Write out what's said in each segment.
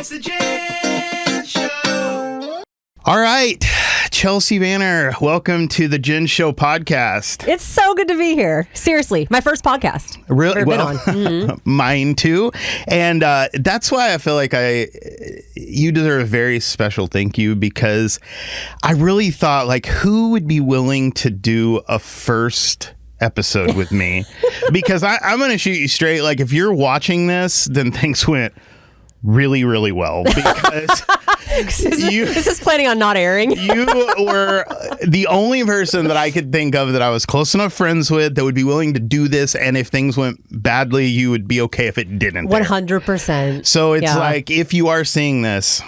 It's the Ginge Show. All right, Chelsea Vanner, welcome to the Ginge Show podcast. It's so good to be here. Seriously, my first podcast. Really? Well, mine too. And that's why I feel like you deserve a very special thank you, because I really thought, like, who would be willing to do a first episode with me? Because I'm going to shoot you straight. Like, if you're watching this, then things went really, really well, because this is planning on not airing. You were the only person that I could think of that I was close enough friends with that would be willing to do this, and if things went badly, you would be okay if it didn't. 100%. So it's like, if you are seeing this,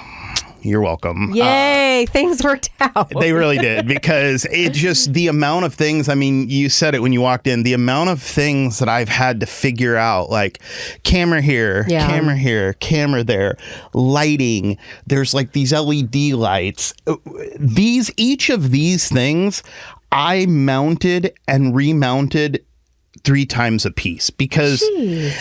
you're welcome. Yay, things worked out. They really did, because it just, the amount of things, I mean, you said it when you walked in, the amount of things that I've had to figure out, like camera here, camera there, lighting, there's like these LED lights. Each of these things I mounted and remounted 3 times a piece, because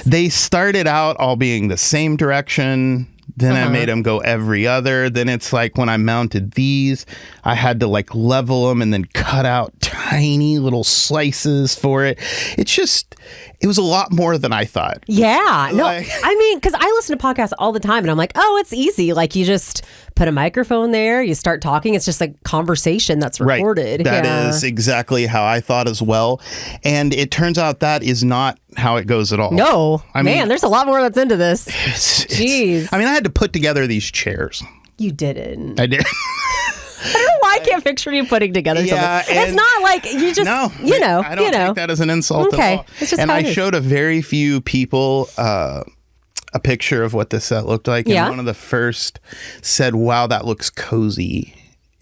they started out all being the same direction. Then I made them go every other. Then it's like, when I mounted these, I had to like level them and then cut out tiny little slices for it. It was a lot more than I thought. Yeah. No, I mean, because I listen to podcasts all the time and I'm like, oh, it's easy. Like, you just put a microphone there, you start talking. It's just like conversation that's recorded. Right. That is exactly how I thought as well. And it turns out that is not how it goes at all. No. I mean, there's a lot more that's into this. Jeez. I mean, I had to put together these chairs. You didn't. I did. I don't know why I can't picture you putting together something. It's not like you just, I don't take that as an insult at all. It's just and I showed a very few people a picture of what the set looked like. And one of the first said, wow, that looks cozy.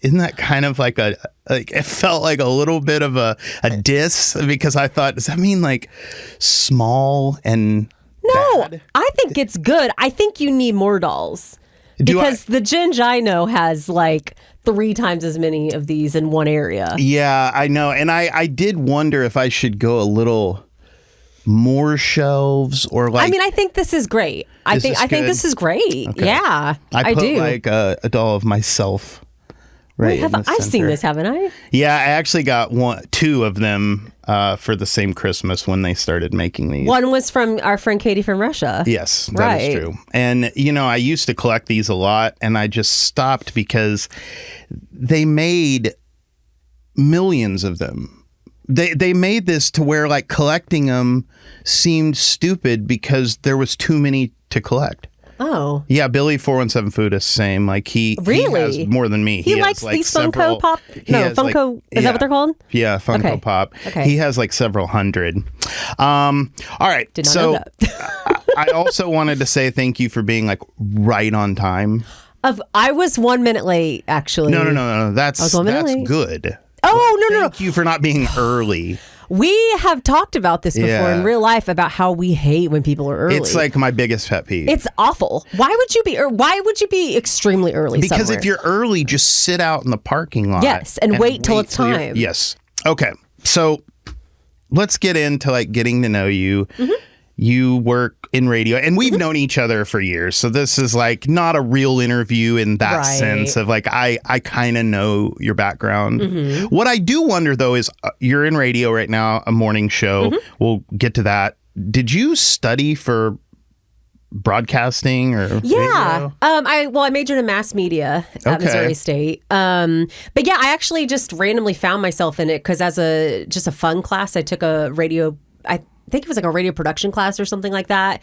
Isn't that kind of like it felt like a little bit of a diss, because I thought, does that mean like small and bad? I think it's good. I think you need more dolls. Because the Ginge I know has like 3 times as many of these in one area. Yeah, I know. And I did wonder if I should go a little more shelves, or like. I mean, I think this is great. I think this is great. Okay. Yeah, I do. Like a doll of myself. Right. I've seen this, haven't I? Yeah, I actually got 2 of them for the same Christmas when they started making these. One was from our friend Katie from Russia. Yes, that is true. And, I used to collect these a lot, and I just stopped because they made millions of them. They made this to where, like, collecting them seemed stupid because there was too many to collect. Oh. Yeah, Billy 417 Food is the same. Like, he has more than me. He likes like these Funko Pop. No, Funko. Is that what they're called? Yeah, Funko Pop. Okay. He has like several hundred. All right. Did not know that. I also wanted to say thank you for being like right on time. I was 1 minute late, actually. No. That's good. Oh, no. Thank you for not being early. We have talked about this before in real life, about how we hate when people are early. It's like my biggest pet peeve. It's awful. Why would you be extremely early? Because if you're early, just sit out in the parking lot. Yes, and wait till it's time. Yes. Okay. So let's get into like getting to know you. Mm-hmm. You work in radio, and we've known each other for years. So this is like not a real interview in that sense of like, I kind of know your background. Mm-hmm. What I do wonder, though, is you're in radio right now, a morning show. Mm-hmm. We'll get to that. Did you study for broadcasting or radio? I majored in mass media at Missouri State. But yeah, I actually just randomly found myself in it because as just a fun class, I took a radio, I think it was like a radio production class or something like that,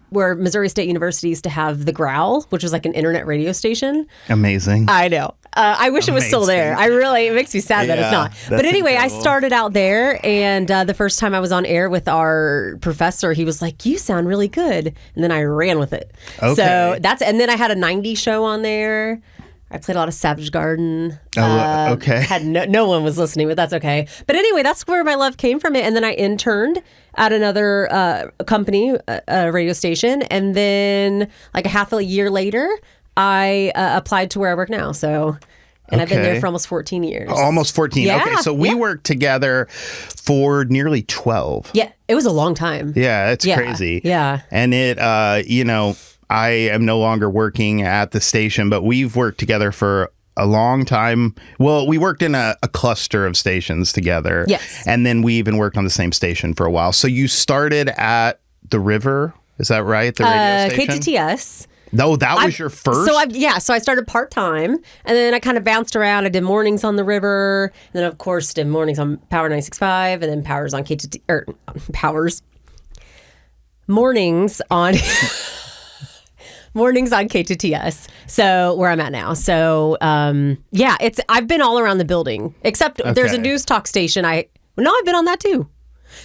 where Missouri State University used to have The Growl, which was like an internet radio station. Amazing. I know. I wish it was still there. It makes me sad that it's not. But anyway, incredible. I started out there, and the first time I was on air with our professor, he was like, "You sound really good," and then I ran with it. Okay. So and then I had a 90s show on there. I played a lot of Savage Garden. Okay. No one was listening, but that's okay. But anyway, that's where my love came from it. And then I interned at another company, a radio station. And then like a half a year later, I applied to where I work now. And I've been there for almost 14 years. Almost 14. Yeah, okay. So we worked together for nearly 12. Yeah. It was a long time. Yeah. It's crazy. Yeah. And it, I am no longer working at the station, but we've worked together for a long time. Well, we worked in a cluster of stations together. Yes. And then we even worked on the same station for a while. So you started at the River, is that right? The radio station? KTTS. No, that was your first? So I started part-time, and then I kind of bounced around. I did mornings on the River, and then of course did mornings on Power 96.5, and then Powers on mornings on mornings on KTTS. So where I'm at now. So I've been all around the building, except there's a news talk station. I've been on that too.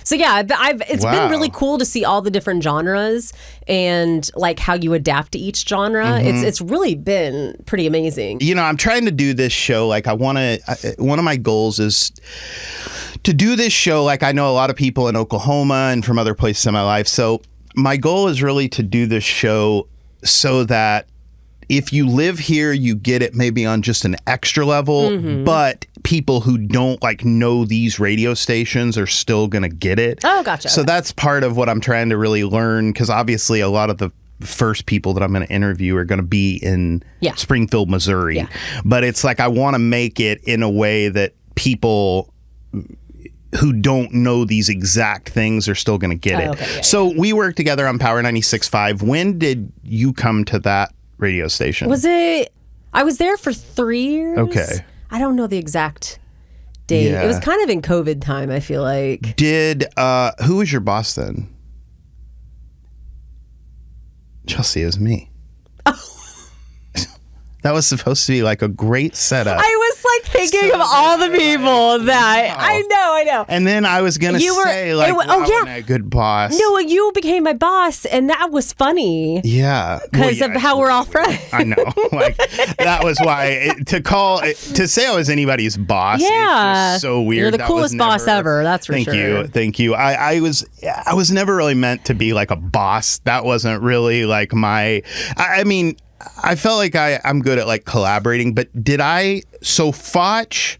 So yeah, it's been really cool to see all the different genres and like how you adapt to each genre. Mm-hmm. It's really been pretty amazing. You know, I'm trying to do this show. Like one of my goals is to do this show. Like I know a lot of people in Oklahoma and from other places in my life. So my goal is really to do this show so that if you live here, you get it maybe on just an extra level, mm-hmm. but people who don't like know these radio stations are still going to get it. Oh, gotcha. So that's part of what I'm trying to really learn, because obviously a lot of the first people that I'm going to interview are going to be in Springfield, Missouri. Yeah. But it's like I want to make it in a way that people who don't know these exact things are still going to get it. Okay, yeah, so we worked together on Power 96.5. When did you come to that radio station? I was there for 3 years. Okay. I don't know the exact date. Yeah. It was kind of in COVID time, I feel like. Who was your boss then? Chelsea, it was me. Oh. That was supposed to be like a great setup. I was like thinking of all the people that I know. And then I was gonna say like, wasn't a good boss. No, you became my boss, and that was funny. Yeah, because of how we're all friends. I know, like that was why to say I was anybody's boss. Yeah, it's just so weird. You're the coolest boss ever. That's for sure. Thank you. I was never really meant to be like a boss. That wasn't really like my. I mean. I felt like I'm good at like collaborating, but so Foch,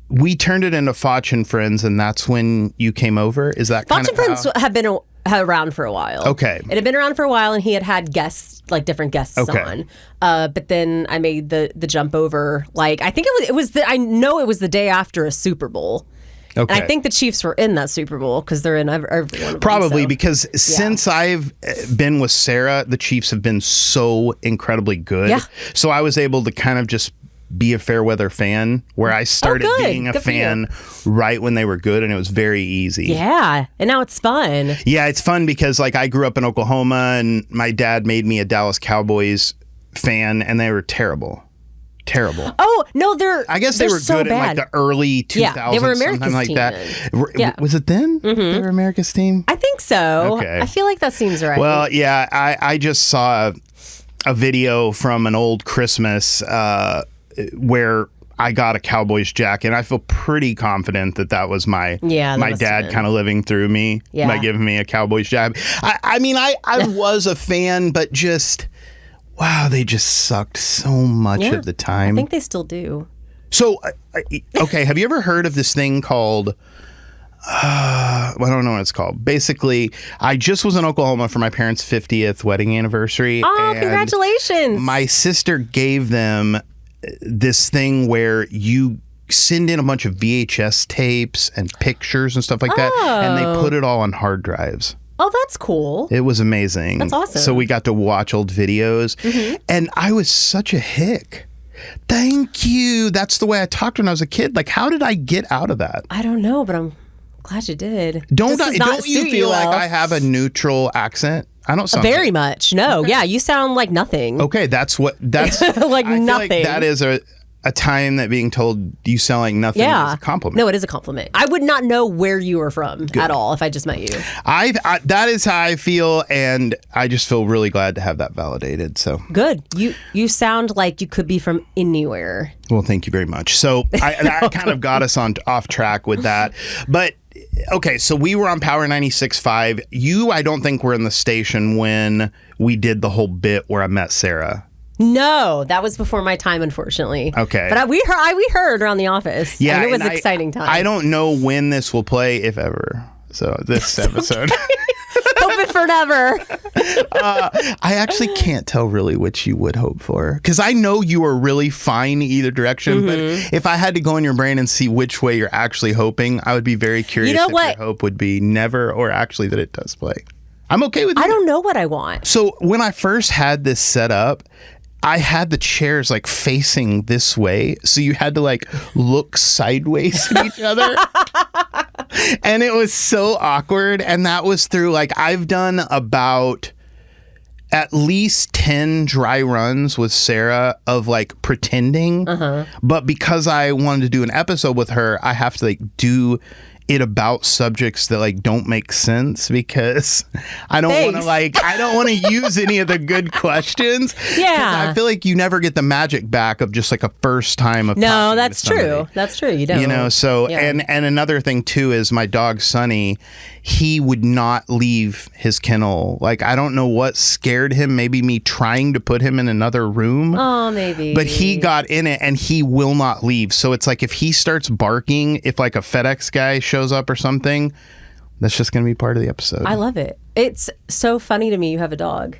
we turned it into Foch and Friends, and that's when you came over? Is that Foch and Friends have been around for a while. Okay. It had been around for a while, and he had guests, like different guests on. But then I made the jump over, like, I think it was the day after a Super Bowl. Okay. And I think the Chiefs were in that Super Bowl because they're in every one of them. Probably because since I've been with Sarah, the Chiefs have been so incredibly good. Yeah. So I was able to kind of just be a fair weather fan, where I started being a fan right when they were good, and it was very easy. Yeah. And now it's fun. Yeah, it's fun because like I grew up in Oklahoma, and my dad made me a Dallas Cowboys fan, and they were terrible. Oh no, I guess they were so good bad. in like the early 2000s. Yeah, they were America's like team. That. Was it then? Mm-hmm. They were America's team. I think so. Okay. I feel like that seems right. Well, yeah, I just saw a video from an old Christmas where I got a Cowboys jacket, and I feel pretty confident that was my dad kind of living through me by giving me a Cowboys jacket. I mean, I was a fan, but just. Wow, they just sucked so much of the time. I think they still do. So, okay, have you ever heard of this thing called, I don't know what it's called. Basically, I just was in Oklahoma for my parents' 50th wedding anniversary. Oh, congratulations. My sister gave them this thing where you send in a bunch of VHS tapes and pictures and stuff like that, and they put it all on hard drives. Oh, that's cool. It was amazing. That's awesome. So we got to watch old videos, and I was such a hick. Thank you. That's the way I talked when I was a kid. Like, how did I get out of that? I don't know, but I'm glad you did. Don't you feel like I have a neutral accent? I don't sound very much. No. Okay. Yeah, you sound like nothing. Okay, that's like I nothing. Feel like that is a time that being told you sound like nothing is a compliment. No, it is a compliment. I would not know where you were from at all if I just met you. That is how I feel, and I just feel really glad to have that validated. So good. You sound like you could be from anywhere. Well, thank you very much. So that kind of got us off track with that. But okay, so we were on Power 96.5. You, I don't think were in the station when we did the whole bit where I met Sarah. No, that was before my time, unfortunately. Okay. But we heard around the office. Yeah. And it was an exciting time. I don't know when this will play, if ever. So this episode. Hope it for never. I actually can't tell really which you would hope for, because I know you are really fine either direction. But if I had to go in your brain and see which way you're actually hoping, I would be very curious if your hope would be never or actually that it does play. I'm okay with it. I don't know what I want. So when I first had this set up, I had the chairs like facing this way. So you had to like look sideways at each other. And it was so awkward. And that was through like, I've done about at least 10 dry runs with Sarah of like pretending. But because I wanted to do an episode with her, I have to like do it about subjects that like don't make sense, because I don't want to I don't want to use any of the good questions. Yeah, I feel like you never get the magic back of just like a first time of no, that's true. That's true. You don't. You know, so and another thing too is my dog Sonny, he would not leave his kennel. Like, I don't know what scared him. Maybe me trying to put him in another room. Oh, maybe. But he got in it and he will not leave. So it's like if he starts barking, if like a FedEx guy shows up or something, that's just going to be part of the episode. I love it. It's so funny to me you have a dog.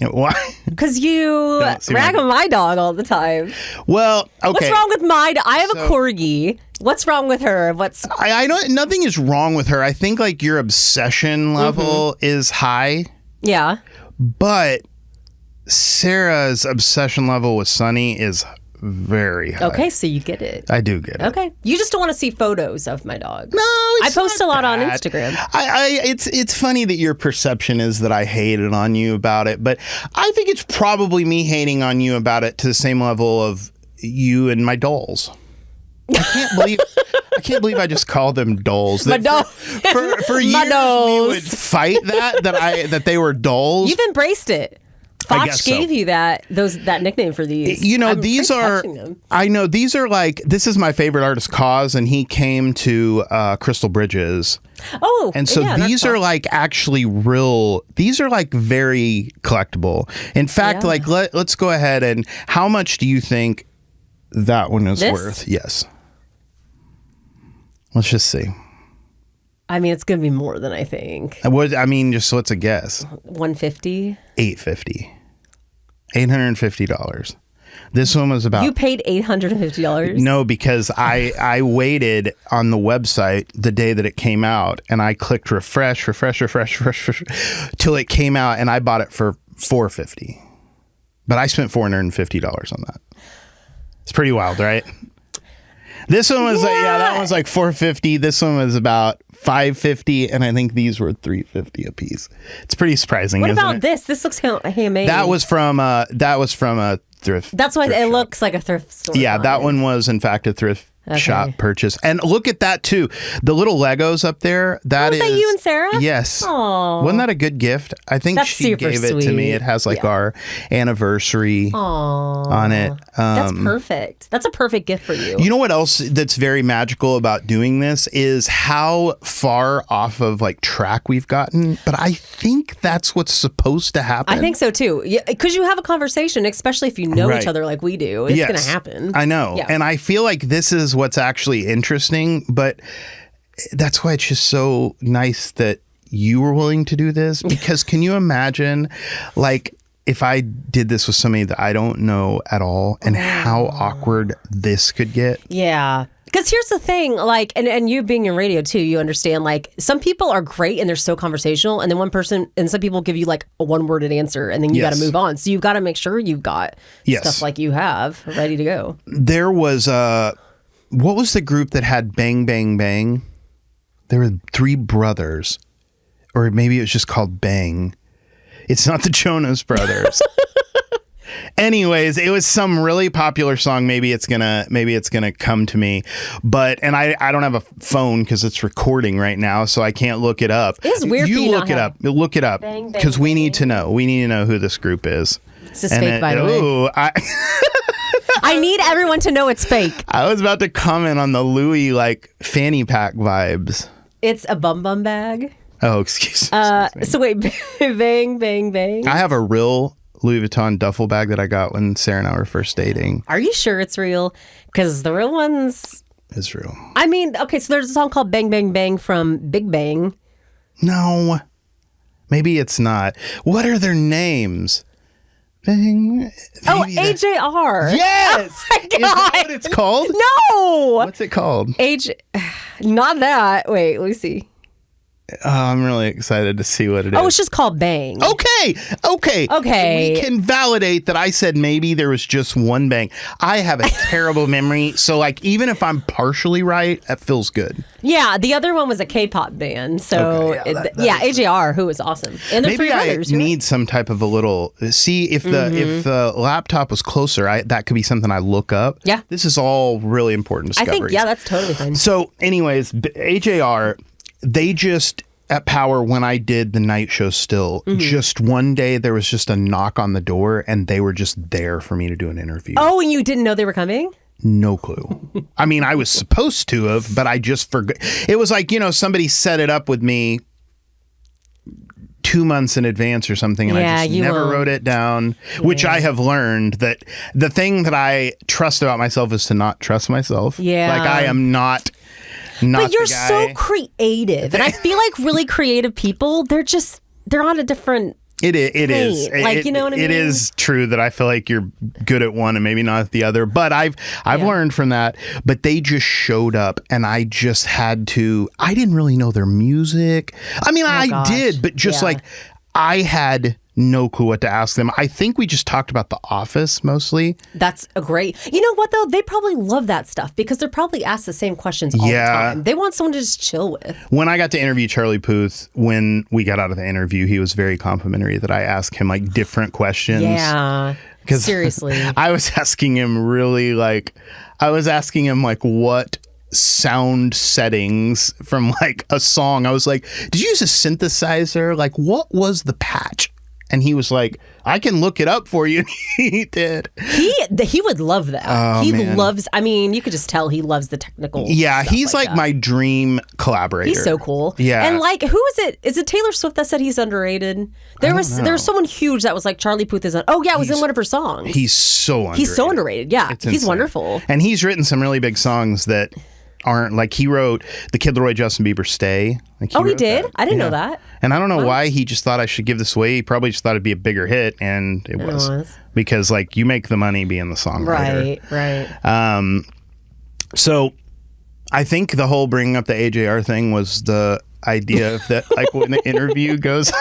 Why? Because you rag on my dog all the time. Well, okay. What's wrong with my dog? I have a corgi. What's wrong with her? I know nothing is wrong with her. I think like your obsession level is high. Yeah. But Sarah's obsession level with Sonny is very high. Okay, so you get it. I do get it. Okay. You just don't want to see photos of my dog. No, I post a lot on that. Instagram. It's funny that your perception is that I hated on you about it, but I think it's probably me hating on you about it to the same level of you and my dolls. I can't believe I just called them dolls. My dolls. For years we would fight that they were dolls. You've embraced it. Fox gave you that nickname for these. You know, these are like, this is my favorite artist, Cause, and he came to Crystal Bridges. Oh, and so these are like actually real. These are like very collectible. In fact, like let's go ahead and how much do you think that one is worth? Yes. Let's just see. I mean, it's going to be more than I think. Just what's a guess? $150? $850. $850. This one was about... You paid $850? No, because I waited on the website the day that it came out, and I clicked refresh, till it came out, and I bought it for $450. But I spent $450 on that. It's pretty wild, right? This one was that one's like $450. This one was about $550, and I think these were $350 a piece. It's pretty surprising. What isn't about it? this? This looks handmade. That was from a thrift. That's why thrift it shop. looks like a thrift store. Yeah, that one was in fact a thrift shop purchase. And look at that too. The little Legos up there. Is that you and Sarah? Yes. Aww. Wasn't that a good gift? I think That's she gave it to sweet. me. It has like our anniversary on it. That's perfect. That's a perfect gift for you. You know what else that's very magical about doing this is how far off of like track we've gotten. But I think that's what's supposed to happen. I think so too. Because you have a conversation, especially if you know each other like we do. It's going to happen. I know. Yeah. And I feel like this is what's actually interesting, but that's why it's just so nice that you were willing to do this, because can you imagine like if I did this with somebody that I don't know at all and how awkward this could get? Yeah. Because here's the thing, like, and you being in radio too, you understand, like, some people are great and they're so conversational, and then some people give you like a one-worded answer, and then you got to move on. So you've got to make sure you've got stuff like you have ready to go. There was what was the group that had Bang Bang Bang? There were three brothers, or maybe it was just called Bang. It's not the Jonas Brothers. Anyways, it was some really popular song. Maybe it's gonna come to me, and I don't have a phone because it's recording right now, so I can't look it up. It's weird. You look it up. Look it up because we need to know. We need to know who this group is. This is fake, by the way. I need everyone to know it's fake. I was about to comment on the Louis like fanny pack vibes. It's a bum bum bag. Oh, excuse me. So wait, Bang Bang Bang. I have a real Louis Vuitton duffel bag that I got when Sarah and I were first dating. Are you sure it's real? Because the real ones... It's real. I mean, okay, so there's a song called Bang Bang Bang from Big Bang. No. Maybe it's not. What are their names? Bang. AJR. Yes. Oh my God. Is that what it's called? No. What's it called? Not that. Wait, let me see. I'm really excited to see what it is. Oh, it's just called Bang. Okay. We can validate that I said maybe there was just one bang. I have a terrible memory, so like even if I'm partially right, that feels good. Yeah, the other one was a K-pop band. So AJR, who was awesome. And maybe I need some type of a little see if the laptop was closer. That could be something I look up. Yeah, this is all really important discoveries. I think that's totally fine. So, anyways, AJR. They just, at Power, when I did the night show still, just one day there was just a knock on the door and they were just there for me to do an interview. Oh, and you didn't know they were coming? No clue. I mean, I was supposed to have, but I just forgot. It was like, somebody set it up with me 2 months in advance or something, and I just never wrote it down, which I have learned that the thing that I trust about myself is to not trust myself. Yeah. Like, I am not... But you're so creative. And I feel like really creative people, they're on a different It is. Like, you know what I mean? It is true that I feel like you're good at one and maybe not at the other. But I've learned from that. But they just showed up and I just had to, I didn't really know their music. I mean, I did, but just like I had no clue what to ask them. I think we just talked about The Office mostly. That's a great... You know what, though? They probably love that stuff because they're probably asked the same questions all the time. They want someone to just chill with. When I got to interview Charlie Puth, when we got out of the interview, he was very complimentary that I asked him like different questions. Yeah. Seriously. I was asking him what sound settings from like a song. I was like, did you use a synthesizer? Like, what was the patch? And he was like, I can look it up for you. He did. He would love that. Oh, he man. loves, I mean, you could just tell he loves the technical stuff he's like that. my dream collaborator. He's so cool. Yeah. And like, who is it? Is it Taylor Swift that said he's underrated? There was someone huge that was like, Charlie Puth is it was in one of her songs. He's so underrated. He's so underrated. Yeah. It's he's insane. wonderful. And he's written some really big songs that aren't like, he wrote the Kid Laroi Justin Bieber Stay. Like he did? That. I didn't know that. And I don't know why he just thought I should give this away. He probably just thought it'd be a bigger hit, and it was. Because like you make the money being the songwriter. Right. So I think the whole bringing up the AJR thing was the idea of that, like when the interview goes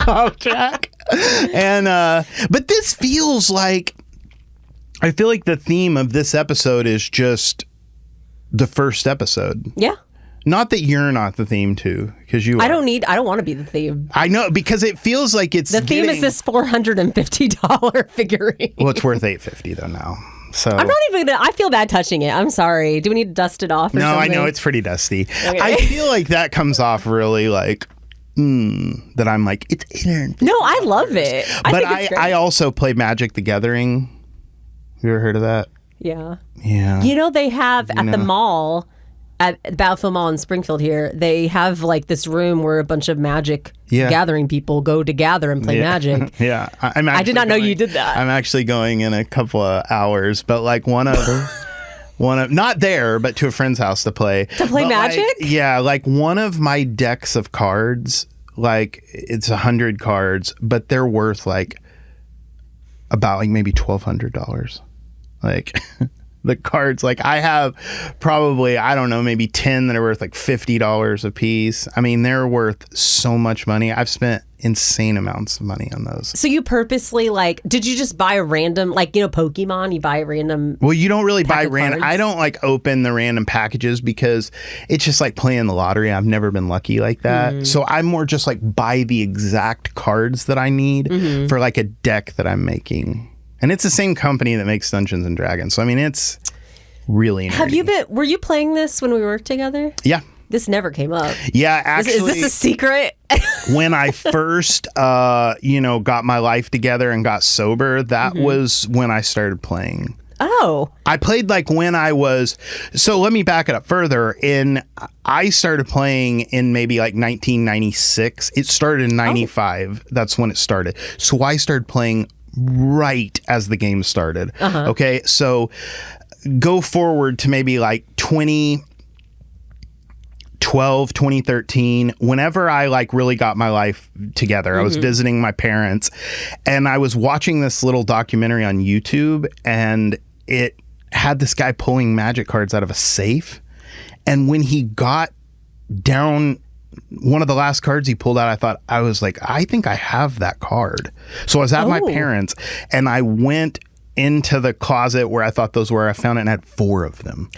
off track. And but this feels like, I feel like the theme of this episode is just the first episode. Yeah. Not that you're not the theme too, because you. I don't want to be the theme. I know, because it feels like it's the theme is this $450 figurine. Well, it's worth $850 though now. So I'm not even gonna. I feel bad touching it. I'm sorry. Do we need to dust it off? Or something? I know it's pretty dusty. Okay. I feel like that comes off really like that. I'm like, it's $850. No, I love it. But I also play Magic the Gathering. Have you ever heard of that? Yeah. Yeah. You know, they have at the mall, at Battlefield Mall in Springfield here, they have like this room where a bunch of Magic Gathering people go to gather and play Magic. Yeah. I did not know you did that. I'm actually going in a couple of hours, but like one of not there, but to a friend's house to play. To play Magic? Like one of my decks of cards, like it's 100 cards, but they're worth like about like maybe $1,200. Like the cards, like I have probably, I don't know, maybe 10 that are worth like $50 a piece. I mean, they're worth so much money. I've spent insane amounts of money on those. So you purposely like, did you just buy a random, like, you know, Pokemon, you buy a random. Well, you don't really buy random. I don't like open the random packages because it's just like playing the lottery. I've never been lucky like that. So I'm more just like buy the exact cards that I need for like a deck that I'm making. And it's the same company that makes Dungeons and Dragons. So, I mean, it's really nerdy. Were you playing this when we worked together? Yeah. This never came up. Yeah, actually. Is this a secret? When I first, got my life together and got sober, that was when I started playing. Oh. I played like when I was, so let me back it up further. I started playing in maybe like 1996. It started in 95. That's when it started. So I started playing right as the game started. Okay, so go forward to maybe like 2012 2013, whenever I like really got my life together, I was visiting my parents and I was watching this little documentary on YouTube, and it had this guy pulling magic cards out of a safe. And when he got down one of the last cards he pulled out, I was like, I think I have that card. So I was at my parents and I went into the closet where I thought those were. I found it and had 4 of them.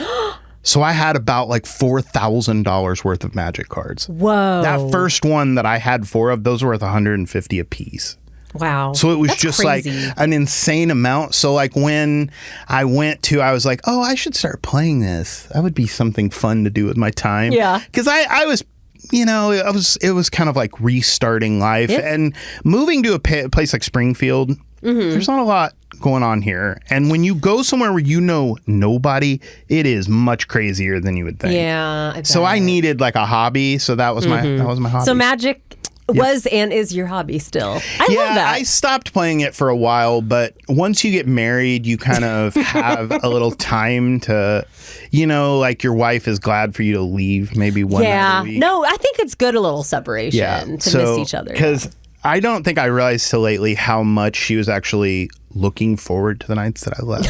So I had about like $4,000 worth of magic cards. Whoa. That first one that I had 4 of, those were worth $150 a piece. Wow. So it was That's just crazy. like an insane amount. So like when I was like, oh, I should start playing this. That would be something fun to do with my time. Yeah. Because I was, it was kind of like restarting life and moving to a place like Springfield. There's not a lot going on here, and when you go somewhere where you know nobody, it is much crazier than you would think. Yeah. So I needed like a hobby, so that was my hobby. So magic was and is your hobby still. I love that. I stopped playing it for a while, but once you get married, you kind of have a little time to, like your wife is glad for you to leave maybe one night a week. No, I think it's good, a little separation to miss each other. Because I don't think I realized till lately how much she was actually looking forward to the nights that I left.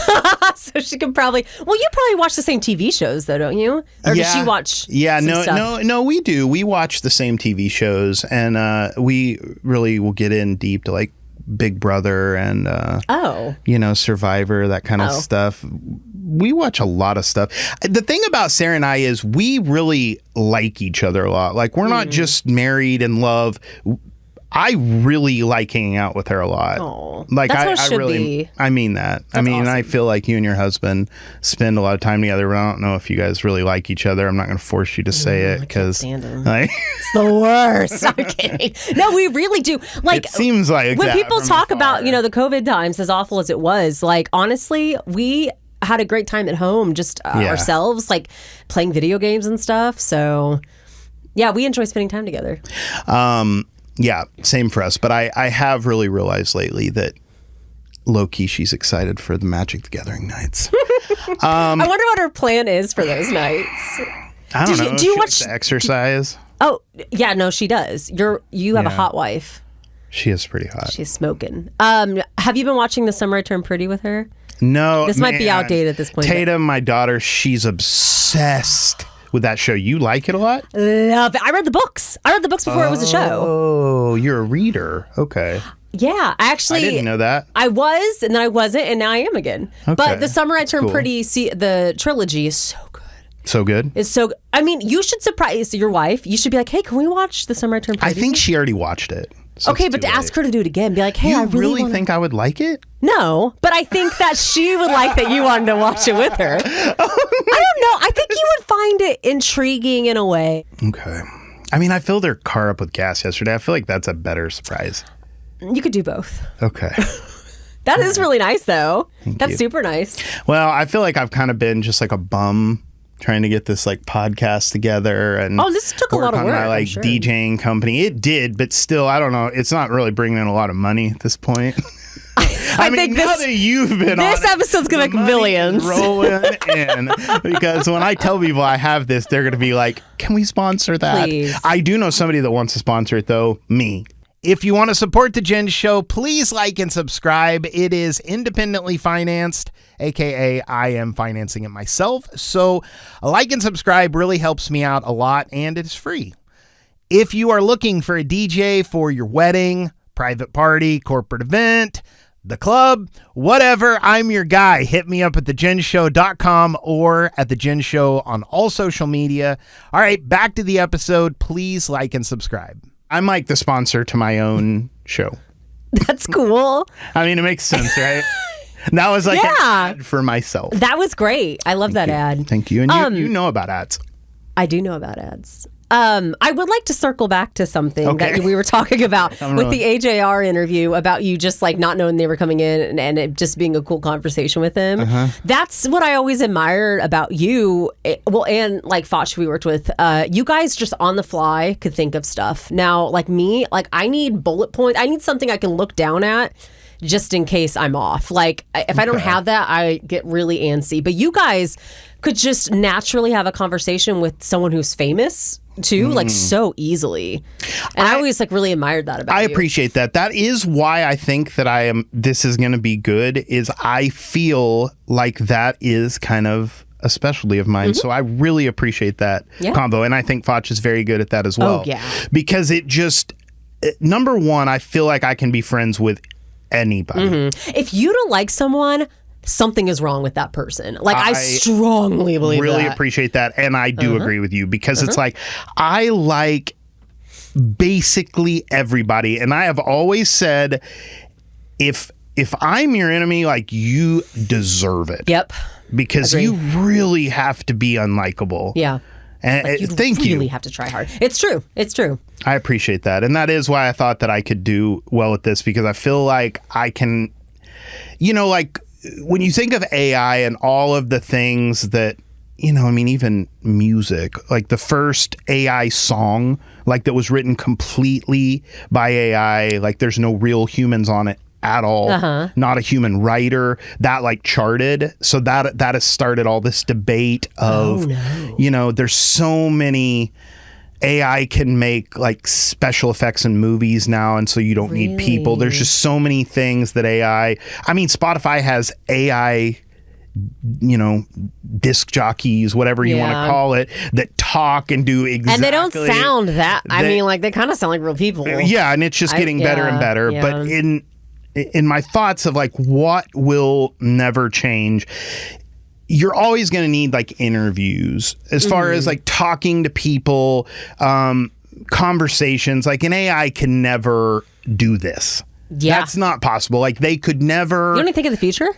So she could probably. Well, you probably watch the same TV shows, though, don't you? Or does she watch? Yeah, some stuff? no, we do. We watch the same TV shows, and we really will get in deep to like Big Brother and Survivor, that kind of stuff. We watch a lot of stuff. The thing about Sarah and I is we really like each other a lot. Like we're not just married in love. I really like hanging out with her a lot. Oh, like that's how it I should really be. I mean that. That's awesome. I feel like you and your husband spend a lot of time together, but I don't know if you guys really like each other. I'm not going to force you to say it because it's the worst. I'm kidding. No, we really do. Like, it seems like when that people from talk afar. about the COVID times, as awful as it was, like honestly, we had a great time at home, just ourselves, like playing video games and stuff. So yeah, we enjoy spending time together. Yeah, same for us. But I have really realized lately that low-key she's excited for the Magic the Gathering nights. I wonder what her plan is for those nights. I don't know. Do you she watch likes to exercise? Oh, yeah, no, she does. You have a hot wife. She is pretty hot. She's smoking. Have you been watching The Summer I Turned Pretty with her? No. This might be outdated at this point. Tatum, my daughter, she's obsessed with that show. You like it a lot? Love it. I read the books. Before it was a show. Oh, you're a reader. Okay. Yeah, actually, I didn't know that. I was, and then I wasn't, and now I am again. Okay. But The Summer I Turned Cool. Pretty, the trilogy is so good. So good? It's so. I mean, you should surprise your wife. You should be like, "Hey, can we watch The Summer I Turned Pretty?" I think she already watched it. So okay, it's but too to ask late. her to do it again, be like, "Hey, You I really wanna... think I would like it? No, but I think that she would like that you wanted to watch it with her. I don't know. I think you would find it intriguing in a way. Okay. I mean, I filled her car up with gas yesterday. I feel like that's a better surprise. You could do both. Okay. That is really nice, though. That's you. super nice. Well, I feel like I've kind of been just like a bum trying to get this like podcast together and this took a lot of on work. my like I'm sure. DJing company. It did, but still, I don't know. It's not really bringing in a lot of money at this point. I mean, think now this- that you've been on this it, episode's gonna the make money millions. is rolling in because when I tell people I have this, they're going to be like, "Can we sponsor that?" Please. I do know somebody that wants to sponsor it though. Me. If you want to support the Ginge Show, please like and subscribe. It is independently financed, aka I am financing it myself. So a like and subscribe really helps me out a lot, and it's free. If you are looking for a DJ for your wedding, private party, corporate event, the club, whatever, I'm your guy. Hit me up at thegingeshow.com or at The Ginge Show on all social media. All right, back to the episode. Please like and subscribe. I'm like the sponsor to my own show. That's cool. I mean, it makes sense, right? That was like an ad for myself. That was great. I love that ad. Thank you. And you know about ads. I do know about ads. I would like to circle back to something Okay. that we were talking about with the AJR interview about you just like not knowing they were coming in and it just being a cool conversation with them. That's what I always admired about you. Well, and like Foch we worked with, you guys just on the fly could think of stuff. Now, like me, like I need bullet points. I need something I can look down at just in case I'm off. Like if I don't have that, I get really antsy. But you guys could just naturally have a conversation with someone who's famous too, like so easily. And I always like really admired that about you. I appreciate that. That is why I think that this is going to be good, is I feel like that is kind of a specialty of mine. So I really appreciate that combo. And I think Foch is very good at that as well. Oh, yeah. Because it just, number one, I feel like I can be friends with anybody. If you don't like someone, something is wrong with that person. Like, I strongly believe really that. appreciate that. And I do agree with you, because it's like, I like basically everybody. And I have always said, if I'm your enemy, like, you deserve it. Yep. Because you really have to be unlikable. Yeah. And like, thank you. You really have to try hard. It's true. It's true. I appreciate that. And that is why I thought that I could do well at this, because I feel like I can, like, when you think of AI and all of the things that, even music, like the first AI song, like that was written completely by AI, like there's no real humans on it at all, not a human writer, that like charted. So that has started all this debate of, there's so many, AI can make like special effects in movies now, and so you don't need people. There's just so many things that Spotify has AI, disc jockeys, whatever you want to call it, that talk and do exactly. And they don't sound that, they kind of sound like real people. Yeah, and it's just getting better and better. Yeah. But in my thoughts of like what will never change, you're always going to need like interviews as far as like talking to people, conversations. Like an AI can never do this. Yeah. That's not possible. Like they could never. You don't even think of the future?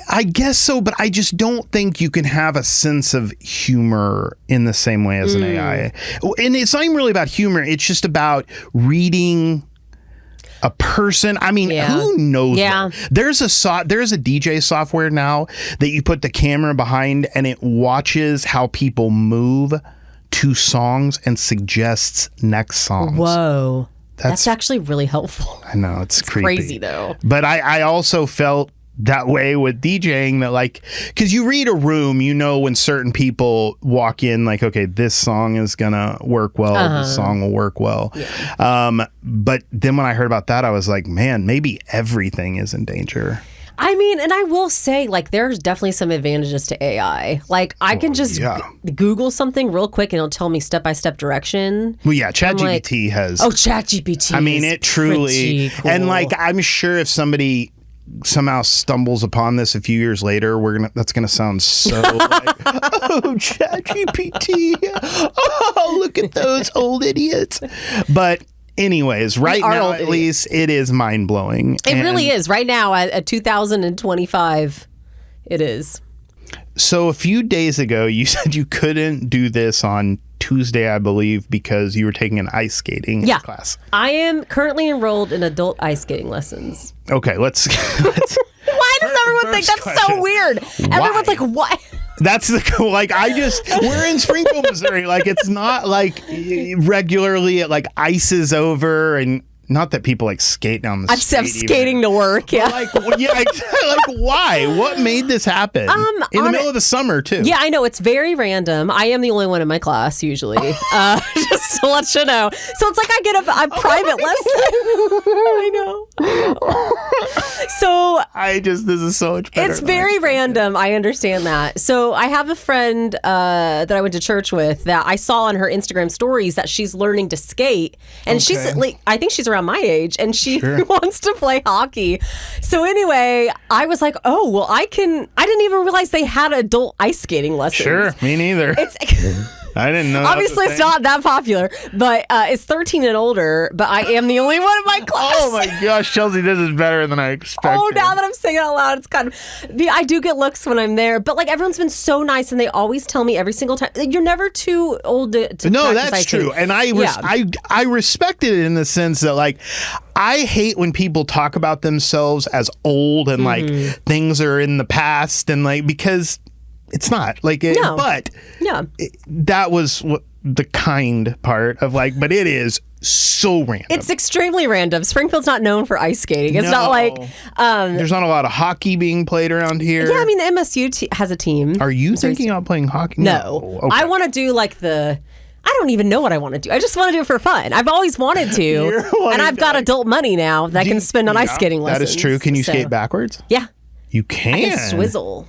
I guess so, but I just don't think you can have a sense of humor in the same way as an AI. And it's not even really about humor. It's just about reading a person. Who knows? Yeah. There's a DJ software now that you put the camera behind and it watches how people move to songs and suggests next songs. Whoa. That's actually really helpful. I know, it's creepy. Crazy though. But I also felt that way with DJing, that like, because you read a room, when certain people walk in, like, okay, this song is gonna work well, this song will work well. Yeah. But then when I heard about that, I was like, man, maybe everything is in danger. And I will say, like, there's definitely some advantages to AI. Like, I can just Google something real quick and it'll tell me step-by-step direction. Well, yeah, ChatGPT has. Oh, ChatGPT. It truly. Cool. And like, I'm sure if somebody somehow stumbles upon this a few years later, that's gonna sound so like, oh, ChatGPT, oh, look at those old idiots. But anyways, right now at least it is mind-blowing. It really is. Right now at 2025, it is. So a few days ago, you said you couldn't do this on Tuesday, I believe, because you were taking an ice skating class. I am currently enrolled in adult ice skating lessons. Okay, let's Why does everyone think that's so weird? Why? Everyone's like, what? That's we're in Springfield, Missouri. Like, it's not like regularly it like ices over, and not that people like skate down the street. I'm skating to work. Yeah. Like why? What made this happen? In the middle of the summer too. Yeah, I know, it's very random. I am the only one in my class usually. Just to let you know. So it's like I get a private lesson. I know. So this is so much better. It's very random. I understand that. So I have a friend that I went to church with that I saw on her Instagram stories that she's learning to skate, and she's like, I think she's around my age, and she wants to play hockey. So anyway, I was like, oh, well, I didn't even realize they had adult ice skating lessons. Sure, me neither. I didn't know. Obviously, it's not that popular, but it's 13 and older, but I am the only one in my class. Oh my gosh, Chelsea, this is better than I expected. Oh, now that I'm saying it out loud, it's kind of... I do get looks when I'm there, but like everyone's been so nice, and they always tell me every single time, you're never too old to No, that's true. And I respected it in the sense that like, I hate when people talk about themselves as old and like things are in the past, and like, because it's not like it, but that was what the kind part of like, but it is so random. It's extremely random. Springfield's not known for ice skating. It's not like there's not a lot of hockey being played around here. Yeah, I mean the MSU has a team. Are you thinking about playing hockey? No. Okay. I want to do like I don't even know what I want to do. I just want to do it for fun. I've always wanted to, and I've got adult money now that I can spend on ice skating lessons. That is true. Can you skate backwards? Yeah. You can. I can swizzle.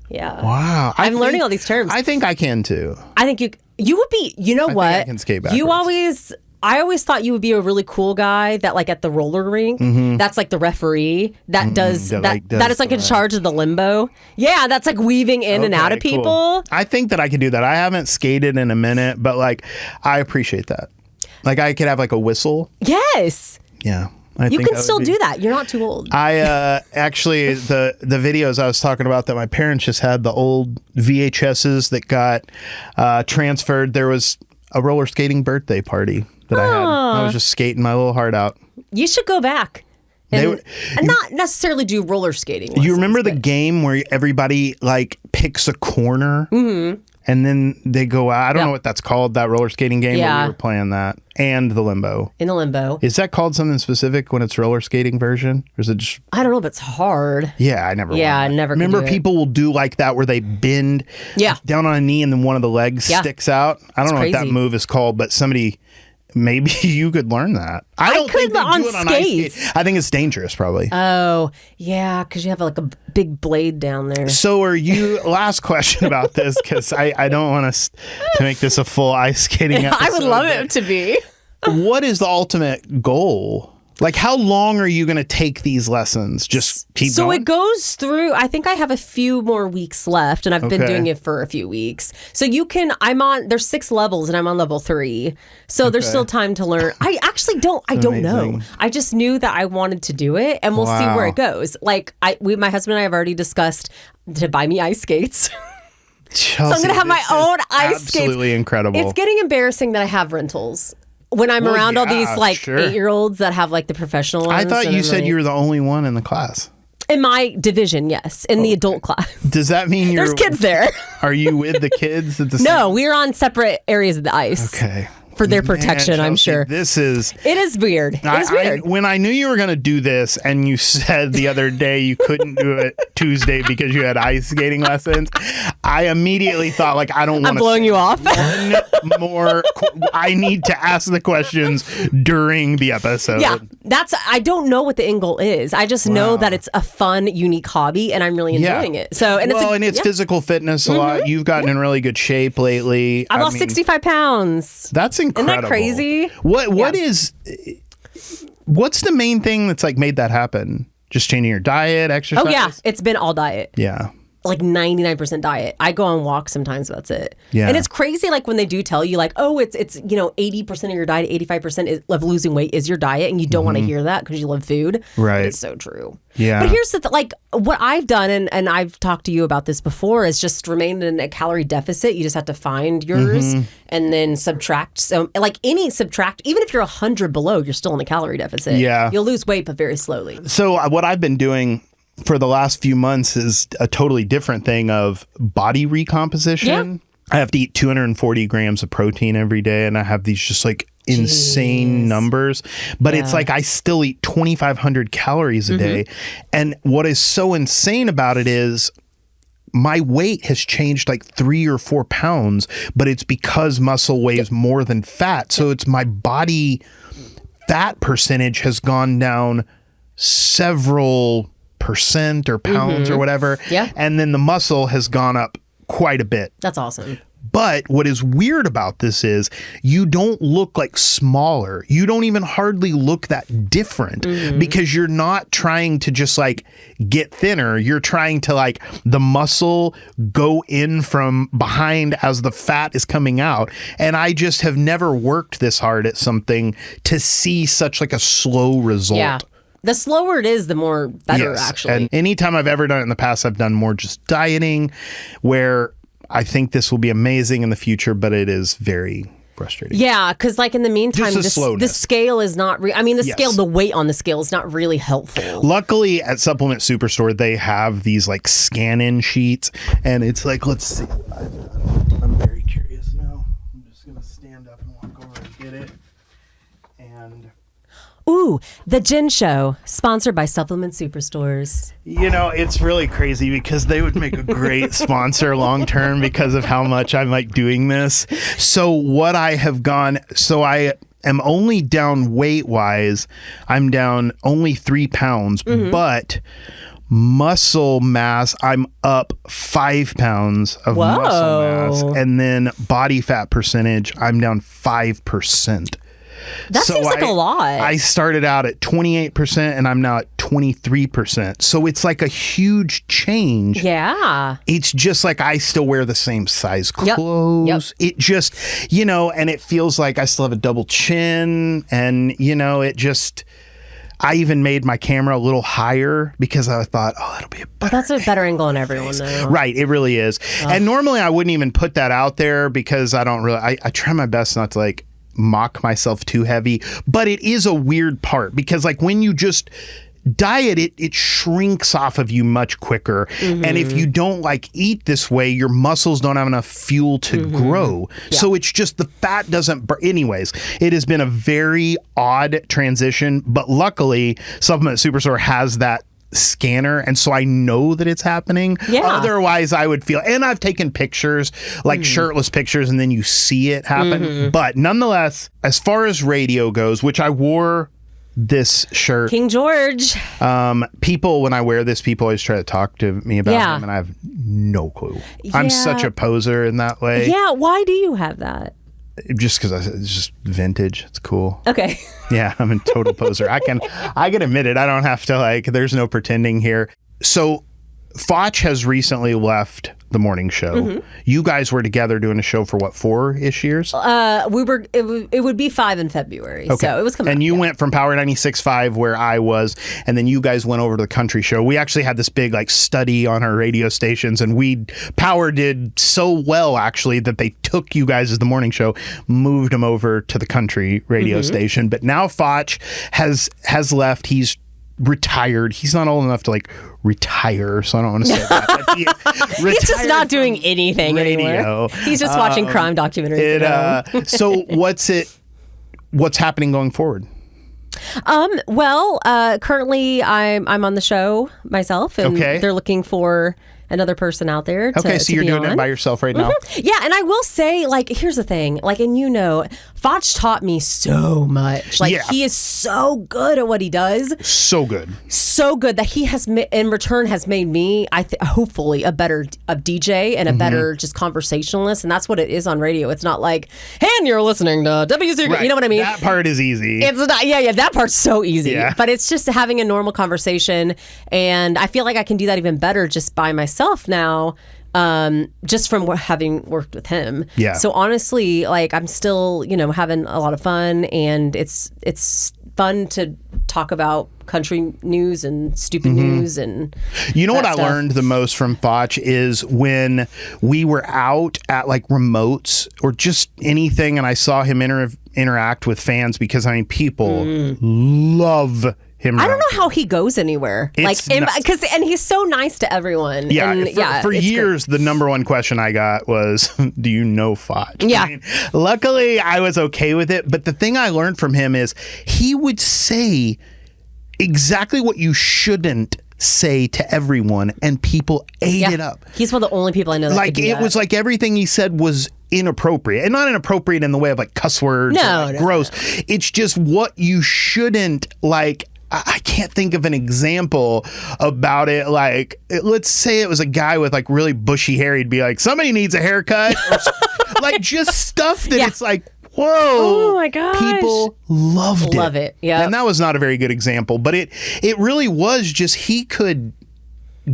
Yeah. Wow. I'm learning all these terms. I think I can too. I think you would be, you know what? I can skate backwards. I always thought you would be a really cool guy that like at the roller rink, that's like the referee that does that is like in charge of the limbo. Yeah, that's like weaving in and out of people. Cool. I think that I could do that. I haven't skated in a minute, but like I appreciate that. Like I could have like a whistle. Yes. Yeah. You can still do that. You're not too old. I actually the videos I was talking about that my parents just had, the old VHSs that got transferred. There was a roller skating birthday party that I had. I was just skating my little heart out. You should go back. And not necessarily do roller skating lessons, you remember the game where everybody like picks a corner and then they go out? I don't know what that's called, that roller skating game. Yeah. But we were playing that. And the limbo. In the limbo. Is that called something specific when it's roller skating version? Or is it just... I don't know, but it's hard. Yeah, I never I never could remember do it. People will do like that where they bend down on a knee and then one of the legs sticks out. I don't know what that move is called, but somebody... Maybe you could learn that. I don't think they do it on ice skate. I think it's dangerous, probably. Oh, yeah, because you have like a big blade down there. So are you... Last question about this, because I don't want us to make this a full ice skating episode. I would love it to be. What is the ultimate goal? Like, how long are you going to take these lessons? Just keep going? So it goes through, I think I have a few more weeks left, and I've been doing it for a few weeks. So there's 6 levels, and I'm on level 3. So there's still time to learn. I actually don't know. I just knew that I wanted to do it, and we'll see where it goes. Like, my husband and I have already discussed to buy me ice skates. Chelsea, so I'm going to have my own ice skates. Absolutely incredible. It's getting embarrassing that I have rentals. When I'm around all these like 8-year-olds that have like the professional ones. I thought you said you were the only one in the class. In my division, yes. In the adult class. Does that mean there's kids there? Are you with the kids at the same? No, we're on separate areas of the ice. Okay. For their protection, Chelsea, I'm sure. It is weird. It is weird. When I knew you were going to do this and you said the other day you couldn't do it Tuesday because you had ice skating lessons, I immediately thought, like, I don't want to... I'm blowing you off. I need to ask the questions during the episode. Yeah, I don't know what the end goal is. I just know that it's a fun, unique hobby, and I'm really enjoying it. So, it's physical fitness a lot. You've gotten in really good shape lately. I've lost 65 pounds. That's incredible. Isn't that crazy? What's the main thing that's like made that happen? Just changing your diet, exercise? Oh yeah, it's been all diet. Yeah. Like 99% diet. I go on walks sometimes, but that's it. Yeah. And it's crazy like when they do tell you like, oh, it's 80% of your diet, 85% of losing weight is your diet, and you don't want to hear that because you love food. Right. But it's so true. Yeah. But here's like what I've done, and I've talked to you about this before, is just remain in a calorie deficit. You just have to find yours and then subtract. So like subtract, even if you're 100 below, you're still in a calorie deficit. Yeah. You'll lose weight, but very slowly. So what I've been doing for the last few months is a totally different thing of body recomposition. Yeah. I have to eat 240 grams of protein every day, and I have these just like insane numbers. But it's like I still eat 2,500 calories a day. And what is so insane about it is my weight has changed like 3 or 4 pounds, but it's because muscle weighs more than fat. So it's my body fat percentage has gone down several percent or pounds or whatever. Yeah. And then the muscle has gone up quite a bit. That's awesome. But what is weird about this is you don't look like smaller. You don't even hardly look that different because you're not trying to just like get thinner. You're trying to like the muscle go in from behind as the fat is coming out. And I just have never worked this hard at something to see such like a slow result. Yeah. The slower it is, the more better, actually. And anytime I've ever done it in the past, I've done more just dieting, where I think this will be amazing in the future, but it is very frustrating. Yeah, because like in the meantime, the scale is not... scale, the weight on the scale is not really helpful. Luckily, at Supplement Superstore, they have these like scan-in sheets, and it's like, let's see what I've done. I'm very curious now. I'm just going to stand up and walk over and get it. Ooh, the Ginge Show, sponsored by Supplement Superstores. You know, it's really crazy because they would make a great sponsor long term because of how much I'm like doing this. So what I have gone, so I am only down weight wise, I'm down only 3 pounds, but muscle mass, I'm up 5 pounds of muscle mass. And then body fat percentage, I'm down 5%. That seems like a lot. I started out at 28% and I'm now at 23%. So it's like a huge change. Yeah. It's just like I still wear the same size clothes. Yep. It just, you know, and it feels like I still have a double chin. And, you know, it just, I even made my camera a little higher because I thought, oh, that'll be a better That's a better angle on everyone, though. Right, it really is. And normally I wouldn't even put that out there because I don't really, I try my best not to like mock myself too heavy, but it is a weird part because like when you just diet, it shrinks off of you much quicker. And if you don't like eat this way, your muscles don't have enough fuel to grow. So it's just the fat doesn't burn. Anyways, it has been a very odd transition, but luckily Supplement Superstore has that scanner, and so I know that it's happening. Otherwise I would feel, and I've taken pictures, like shirtless pictures, and then you see it happen. But nonetheless, as far as radio goes, which I wore this shirt, King George. People, when I wear this, people always try to talk to me about him, and I have no clue. I'm such a poser in that way. Yeah, why do you have that? Just because it's just vintage. It's cool. Okay. Yeah, I'm a total poser. I can admit it. I don't have to like, there's no pretending here. So Foch has recently left the morning show. You guys were together doing a show for what, 4-ish years? We were. It would be 5 in February. Okay. So it was coming. And you went from Power 96.5 where I was, and then you guys went over to the country show. We actually had this big like study on our radio stations, and Power did so well actually that they took you guys as the morning show, moved them over to the country radio station. But now Foch has left. He's retired. He's not old enough to like retire, so I don't want to say that. He's just not doing anything anymore. He's just watching crime documentaries. So what's happening going forward? Well, currently I'm on the show myself, and they're looking for another person out there so you're doing it by yourself right now? Yeah, and I will say, like, here's the thing, like, and you know, Foch taught me so much. Like, he is so good at what he does. So good that he has, in return, has made me, hopefully, a better DJ and a better just conversationalist, and that's what it is on radio. It's not like, hey, and you're listening to WC, right. You know what I mean? That part is easy. It's not, that part's so easy. Yeah. But it's just having a normal conversation, and I feel like I can do that even better just by myself now, just from having worked with him. Yeah. So honestly, like, I'm still, having a lot of fun, and it's fun to talk about country news and stupid news and what I learned the most from Foch is when we were out at like remotes or just anything, and I saw him interact with fans, because I mean people love him. I don't know how he goes anywhere. And he's so nice to everyone. Yeah, and for years, the number one question I got was, do you know Foch? Yeah. I mean, luckily, I was okay with it. But the thing I learned from him is he would say exactly what you shouldn't say to everyone, and people ate it up. He's one of the only people I know that could do that. Was like everything he said was inappropriate, and not inappropriate in the way of like cuss words or gross. No. It's just what you shouldn't like. I can't think of an example about it. Like, let's say it was a guy with like really bushy hair. He'd be like, somebody needs a haircut. Like, just stuff that it's like, whoa. Oh my gosh. People loved it. Love it. Yeah. And that was not a very good example, but it really was just, he could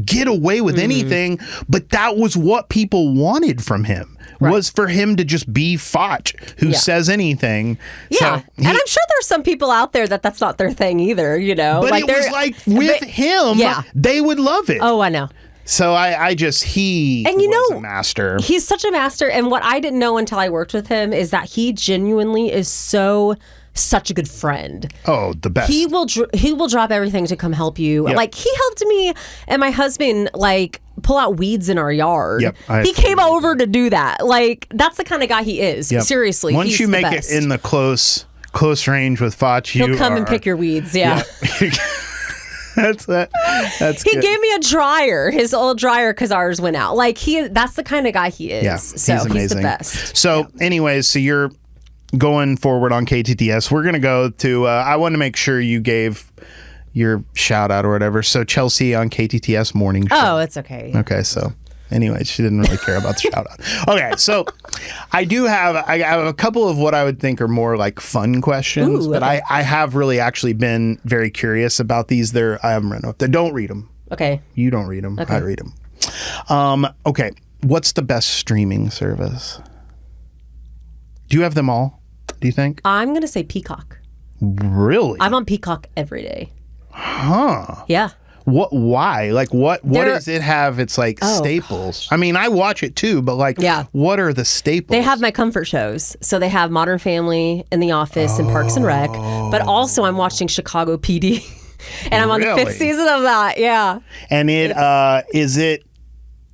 get away with anything, but that was what people wanted from him. Was for him to just be Foch, who says anything. Yeah, so and I'm sure there's some people out there that's not their thing either, But like, it was like with him, they would love it. Oh, I know. So he was a master. He's such a master, and what I didn't know until I worked with him is that he genuinely is such a good friend. Oh, the best. He will drop everything to come help you. Yep. Like, he helped me and my husband like pull out weeds in our yard. Yep, he came over to do that. Like, that's the kind of guy he is. Yep. Seriously. Once you make it in the close close range with Foch. He'll come and pick your weeds. Yeah. That's it. He gave me a dryer, his old dryer, because ours went out. Like that's the kind of guy he is. Yeah, so he's the best. So, anyways, so you're going forward on KTTS. We're gonna go to. I want to make sure you gave your shout out or whatever. So Chelsea on KTTS Morning Show. Oh, it's okay. Okay, so. Anyway, she didn't really care about the shout out. Okay, so I have a couple of what I would think are more like fun questions, but I have really actually been very curious about these. I haven't written up. Don't read them. Okay. You don't read them. Okay. I read them. Okay, what's the best streaming service? Do you have them all, do you think? I'm going to say Peacock. Really? I'm on Peacock every day. Huh. Yeah. What? Why? Like, what does it have? It's like staples. Gosh. I mean, I watch it too, but like, what are the staples? They have my comfort shows. So they have Modern Family and The Office and Parks and Rec. But also, I'm watching Chicago PD, and I'm on the 5th season of that. Yeah. And is it?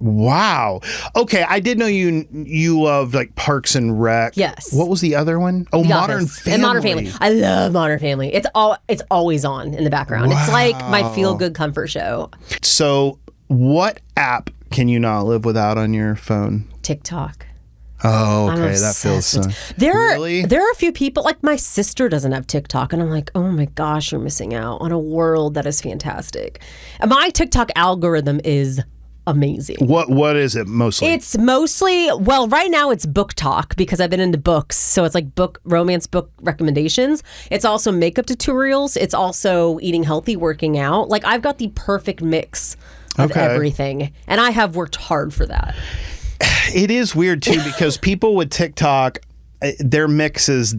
Wow. Okay, I did know you loved like Parks and Rec. Yes. What was the other one? Oh, Modern Family. And Modern Family. I love Modern Family. It's always on in the background. Wow. It's like my feel-good comfort show. So, what app can you not live without on your phone? TikTok. Oh, okay. That feels so. There are a few people, like my sister doesn't have TikTok, and I'm like, oh my gosh, you're missing out on a world that is fantastic. And my TikTok algorithm is amazing. What is it mostly? It's mostly, well, right now it's book talk because I've been into books. So it's like romance book recommendations. It's also makeup tutorials. It's also eating healthy, working out. Like I've got the perfect mix of everything. And I have worked hard for that. It is weird too because people with TikTok, their mixes,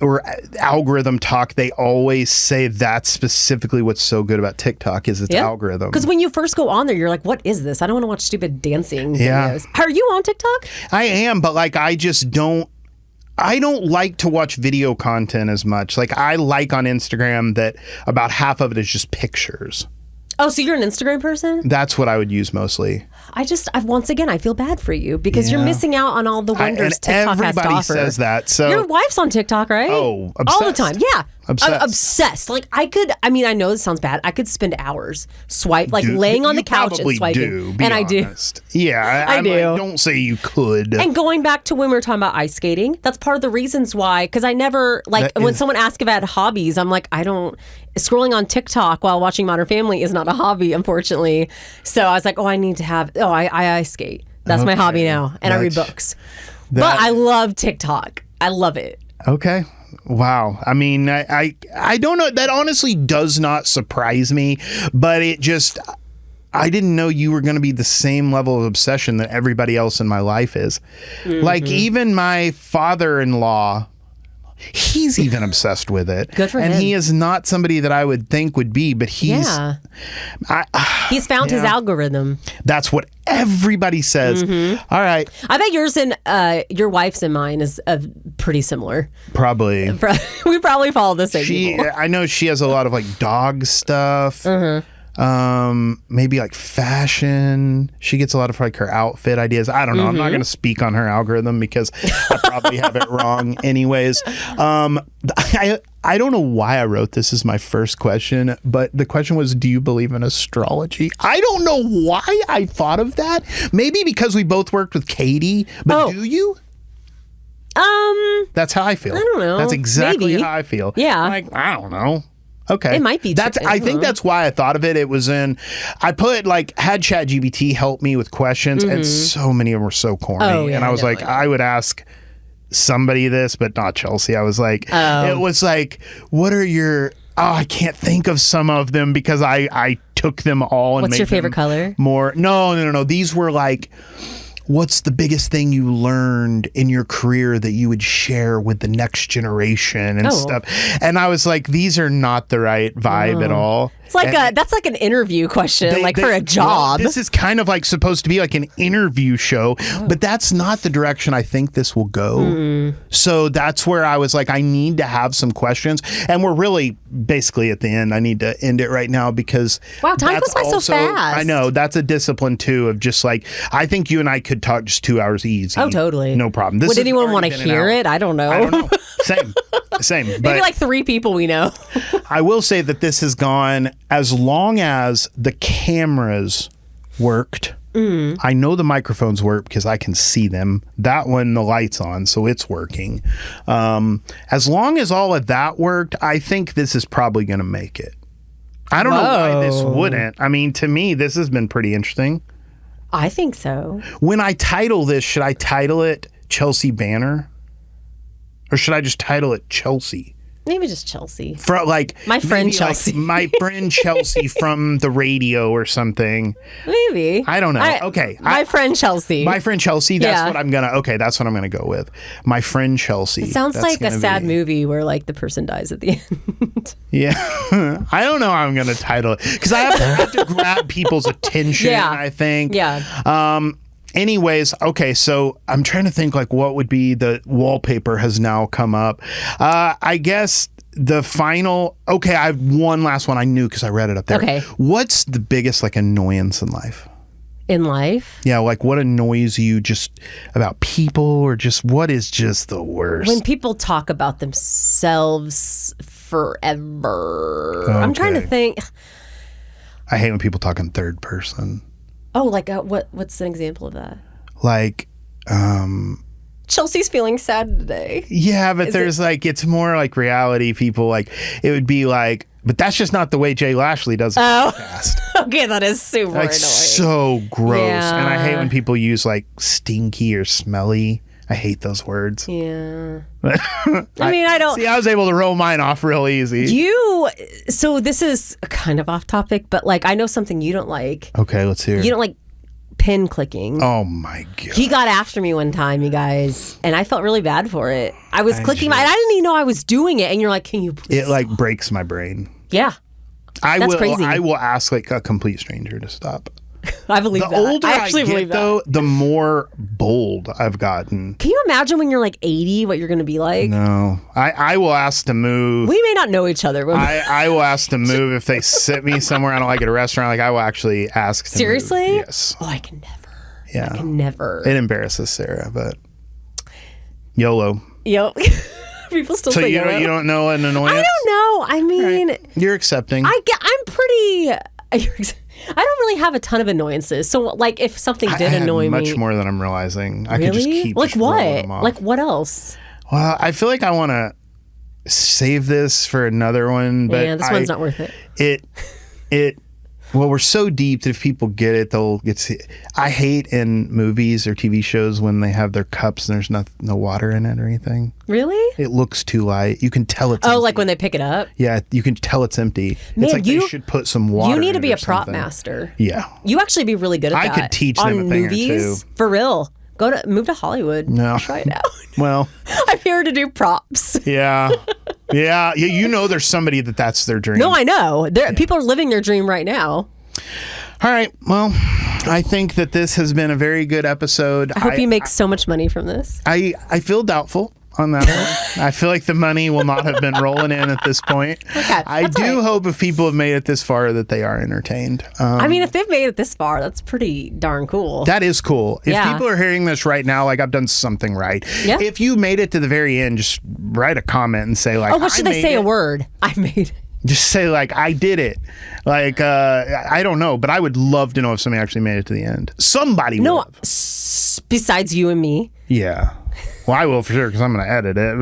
or algorithm talk, they always say that's specifically what's so good about TikTok is its algorithm. Because when you first go on there, you're like, what is this? I don't want to watch stupid dancing videos. Are you on TikTok? I am, but like I don't like to watch video content as much. Like I like on Instagram that about half of it is just pictures. Oh, so you're an Instagram person? That's what I would use mostly. Once again, I feel bad for you because you're missing out on all the wonders TikTok has to offer. Everybody says that. So your wife's on TikTok, right? Oh, obsessed. All the time. Yeah. Obsessed. Like I know this sounds bad. I could spend hours laying on the couch and swiping. I do. Yeah, I do. Don't say you could. And going back to when we were talking about ice skating, that's part of the reasons why, because I never, when someone asks about hobbies, I'm like, scrolling on TikTok while watching Modern Family is not a hobby, unfortunately. So I was like, I need to have, I ice skate. That's my hobby now. And I read books. But I love TikTok. I love it. Okay. Wow. I mean, I don't know. That honestly does not surprise me, but I didn't know you were going to be the same level of obsession that everybody else in my life is. Mm-hmm. Like even my father-in-law, he's even obsessed with it. Good for him. And he is not somebody that I would think would be, but he's found his algorithm. That's what everybody says. Mm-hmm. All right. I bet yours and your wife's and mine is pretty similar. Probably. We probably follow the same people. I know she has a lot of like dog stuff. Mm-hmm. Maybe like fashion. She gets a lot of like her outfit ideas. I don't know. Mm-hmm. I'm not going to speak on her algorithm because I probably have it wrong anyways. I don't know why I wrote this as my first question, but the question was, do you believe in astrology? I don't know why I thought of that. Maybe because we both worked with Katie, but do you? That's how I feel. I don't know. That's exactly how I feel. Yeah. Like, I don't know. Okay. It might be. I think that's why I thought of it. It was had ChatGPT help me with questions, and so many of them were so corny. Oh, yeah, and I was like, I would ask somebody this, but not Chelsea. I was like, it was like, what are your... I can't think of some of them because I took them all and What's made your favorite color? More. No. These were like... What's the biggest thing you learned in your career that you would share with the next generation and stuff? And I was like, these are not the right vibe at all. It's like that's like an interview question, for a job. Well, this is kind of like supposed to be like an interview show, but that's not the direction I think this will go. So that's where I was like, I need to have some questions, and we're really basically at the end. I need to end it right now because wow, time goes by so fast. I know that's a discipline too of just like I think you and I could talk just 2 hours easy. Oh, totally, no problem. Would anyone want to hear it? I don't know. Same. Maybe but like 3 people we know. I will say that this has gone as long as the cameras worked. I know the microphones work because I can see them. That one, the light's on, so it's working. As long as all of that worked, I think this is probably going to make it. I don't know why this wouldn't. I mean, to me, this has been pretty interesting. I think so. When I title this, should I title it Chelsea Banner? Or should I just title it Chelsea? Maybe just Chelsea. My friend Chelsea. My friend Chelsea from the radio or something. Maybe. I don't know. Okay. My friend Chelsea. My friend Chelsea. That's what I'm that's what I'm gonna go with. My friend Chelsea. It sounds like a sad movie where like the person dies at the end. Yeah. I don't know how I'm gonna title it because I have to grab people's attention. I think. Yeah. Anyways, okay, so I'm trying to think like what would be the wallpaper has now come up. I guess the final, okay, I have one last one I knew because I read it up there. Okay. What's the biggest like annoyance in life? In life? Yeah, like what annoys you just about people or just what is just the worst? When people talk about themselves forever. Okay. I'm trying to think. I hate when people talk in third person. Oh, like what's an example of that? Like, Chelsea's feeling sad today. Yeah, but it's more like reality people. Like, it would be like, but that's just not the way Jay Lashley does it. Okay, that is super annoying. So gross. Yeah. And I hate when people use like stinky or smelly. I hate those words. Yeah. I mean, I don't... See, I was able to roll mine off real easy. So this is kind of off topic, but like I know something you don't like. Okay, let's hear it. You don't like pin clicking. Oh my God. He got after me one time, you guys, and I felt really bad for it. I was clicking I didn't even know I was doing it, and you're like, can you please It like breaks my brain. Yeah. That's crazy. I will ask like a complete stranger to stop. I believe that. The older I actually believe though, the more bold I've gotten. Can you imagine when you're like 80, what you're going to be like? No. I will ask to move. We may not know each other. I will ask to move if they sit me somewhere I don't like at a restaurant. Like I will actually ask to Seriously? move. Yes. Oh, I can never. Yeah. I can never. It embarrasses Sarah, but YOLO. Yep. People still say YOLO. So you don't know an annoyance? I don't know. I mean. Right. You're accepting. I'm pretty... I don't really have a ton of annoyances. So, like, if something did annoy me... much more than I'm realizing. I really? could just keep like just rolling them off. Like, what else? Well, I feel like I want to save this for another one, but... Yeah, this one's not worth it. Well, we're so deep that if people get it, they'll get to... I hate in movies or TV shows when they have their cups and there's no water in it or anything. Really? It looks too light. You can tell it's empty. Like when they pick it up? Yeah, you can tell it's empty. Man, it's like they should put some water in it. You need to be or a prop something. master. Yeah. You actually be really good at that. I could teach them on a thing movies, or two. For real. Move to Hollywood. No. Try it out. Well. I'm here to do props. Yeah. Yeah. You know there's somebody that's their dream. No, I know. People are living their dream right now. All right. Well, I think that this has been a very good episode. I hope you make so much money from this. I feel doubtful on that one. I feel like the money will not have been rolling in at this point. Okay, I do hope if people have made it this far that they are entertained. I mean, if they've made it this far, that's pretty darn cool. That is cool. If Yeah. people are hearing this right now, like I've done something right. Yeah. If you made it to the very end, just write a comment and say like, what should they say? A word. I made it. Just say like, I did it. Like, I don't know, but I would love to know if somebody actually made it to the end. Somebody will. Besides you and me. Yeah. Well, I will for sure because I'm going to edit it.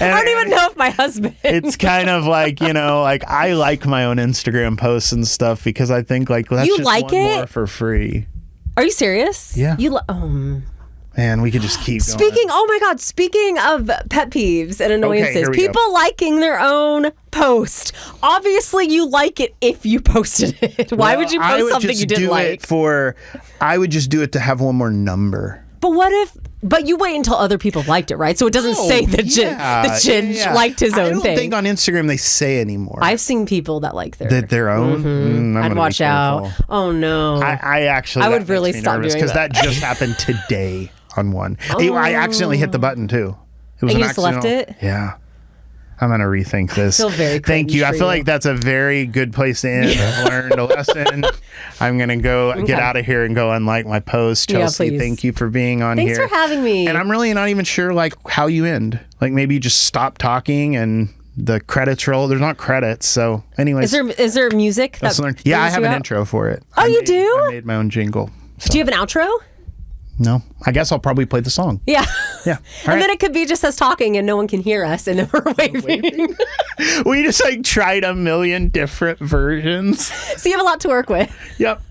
I don't even know if my husband. It's kind of like, like I like my own Instagram posts and stuff because I think like that's You just like one it? more for free. Are you serious? Yeah. Man, we could just keep going. Oh my God, speaking of pet peeves and annoyances, here we people go. liking their own post. Obviously, you like it if you posted it. Why would you post something you didn't like? I would just do it to have one more number. But what if But you wait until other people liked it, right? So it doesn't say that Ginge liked his own thing. I don't think on Instagram they say anymore. I've seen people that like their own. Mm-hmm. I'd watch out. Oh no! I would really stop doing because that just happened today on one. Oh. I accidentally hit the button too. It was and an you just left it? Yeah. I'm going to rethink this. I feel very Thank you. I feel like that's a very good place to end. I've learned a lesson. I'm going to go get out of here and go unlike my post. Chelsea, thank you for being on here. Thanks for having me. And I'm really not even sure like how you end. Like maybe you just stop talking and the credits roll. There's not credits. So anyways. Is there music? I have an intro for it. Oh, you do? I made my own jingle. So. Do you have an outro? No, I guess I'll probably play the song. Yeah. Yeah. And then it could be just us talking and no one can hear us and then we're waving. We just like tried a million different versions. So you have a lot to work with. Yep.